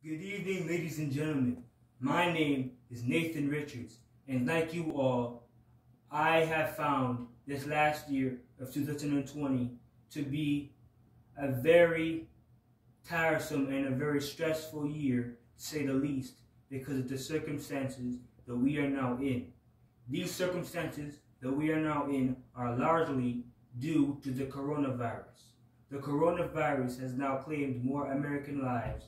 Good evening, ladies and gentlemen. My name is Nathan Richards, and like you all, I have found this last year of 2020 to be a very tiresome and a very stressful year, to say the least, because of the circumstances that we are now in. These circumstances that we are now in are largely due to the coronavirus. The coronavirus has now claimed more American lives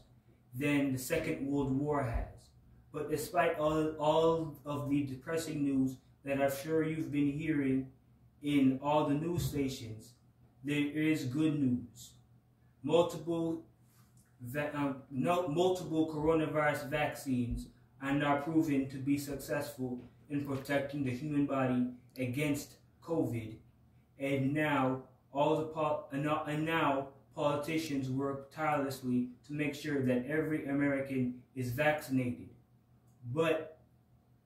than the Second World War has. But despite all of the depressing news that I'm sure you've been hearing in all the news stations, there is good news. Multiple coronavirus vaccines are now proven to be successful in protecting the human body against COVID, and now politicians work tirelessly to make sure that every American is vaccinated. But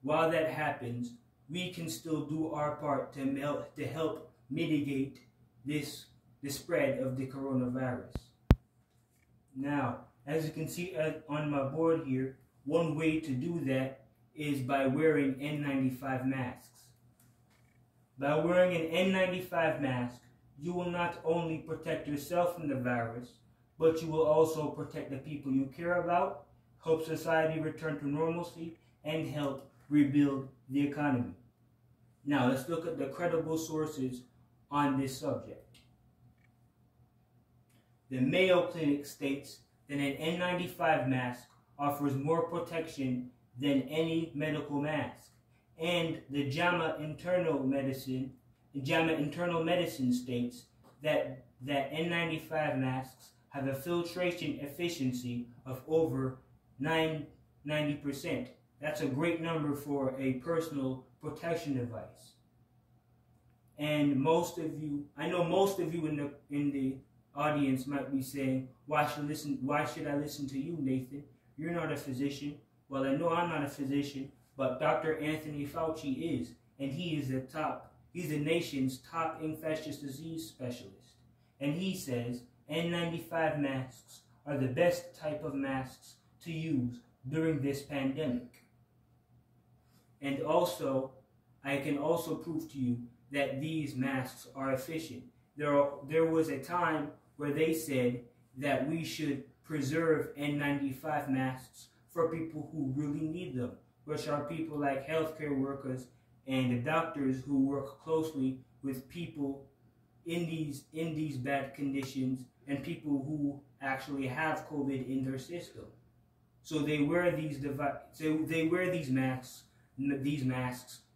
while that happens, we can still do our part to help mitigate the spread of the coronavirus. Now, as you can see on my board here, one way to do that is by wearing N95 masks. By wearing an N95 mask, you will not only protect yourself from the virus, but you will also protect the people you care about, help society return to normalcy, and help rebuild the economy. Now, let's look at the credible sources on this subject. The Mayo Clinic states that an N95 mask offers more protection than any medical mask, and the JAMA Internal Medicine states that N95 masks have a filtration efficiency of over 90%. That's a great number for a personal protection device. And I know most of you in the audience might be saying, why should I listen to you, Nathan? You're not a physician. Well, I know I'm not a physician, but Dr. Anthony Fauci is, and he's the nation's top infectious disease specialist. And he says N95 masks are the best type of masks to use during this pandemic. And also, I can also prove to you that these masks are efficient. There was a time where they said that we should preserve N95 masks for people who really need them, which are people like healthcare workers and the doctors who work closely with people in these bad conditions and people who actually have COVID in their system. So they wear these masks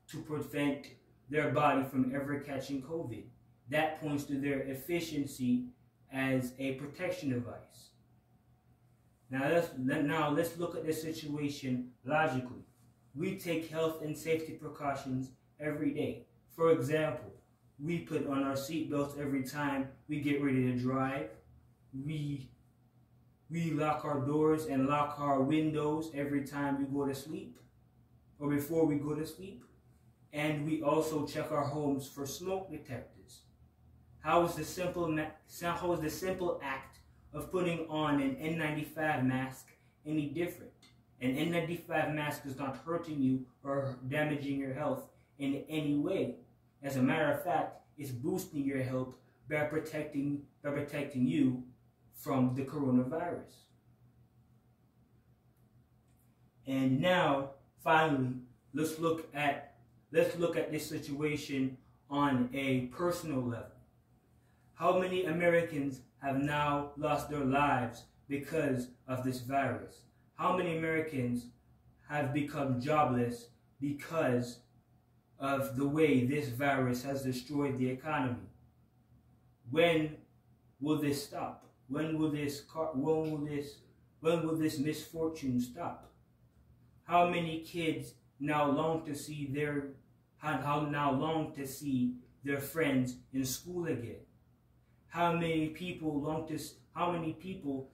to prevent their body from ever catching COVID. That points to their efficiency as a protection device. Now let's look at the situation logically. We take health and safety precautions every day. For example, we put on our seatbelts every time we get ready to drive. We lock our doors and lock our windows every time we go to sleep or before we go to sleep. And we also check our homes for smoke detectors. How is the simple act of putting on an N95 mask any different? An N95 mask is not hurting you or damaging your health in any way. As a matter of fact, it's boosting your health by protecting you from the coronavirus. And now, finally, let's look at this situation on a personal level. How many Americans have now lost their lives because of this virus? How many Americans have become jobless because of the way this virus has destroyed the economy? When will this stop? When will this misfortune stop? How many kids now long to see their friends in school again? How many people,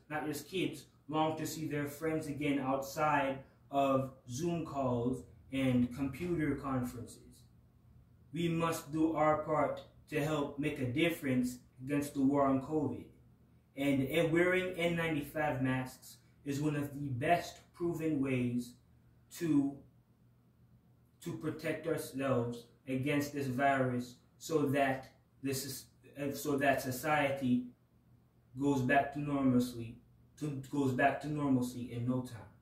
not just kids, long to see their friends again outside of Zoom calls and computer conferences? We must do our part to help make a difference against the war on COVID. And wearing N95 masks is one of the best proven ways to protect ourselves against this virus, so that society goes back to normalcy in no time.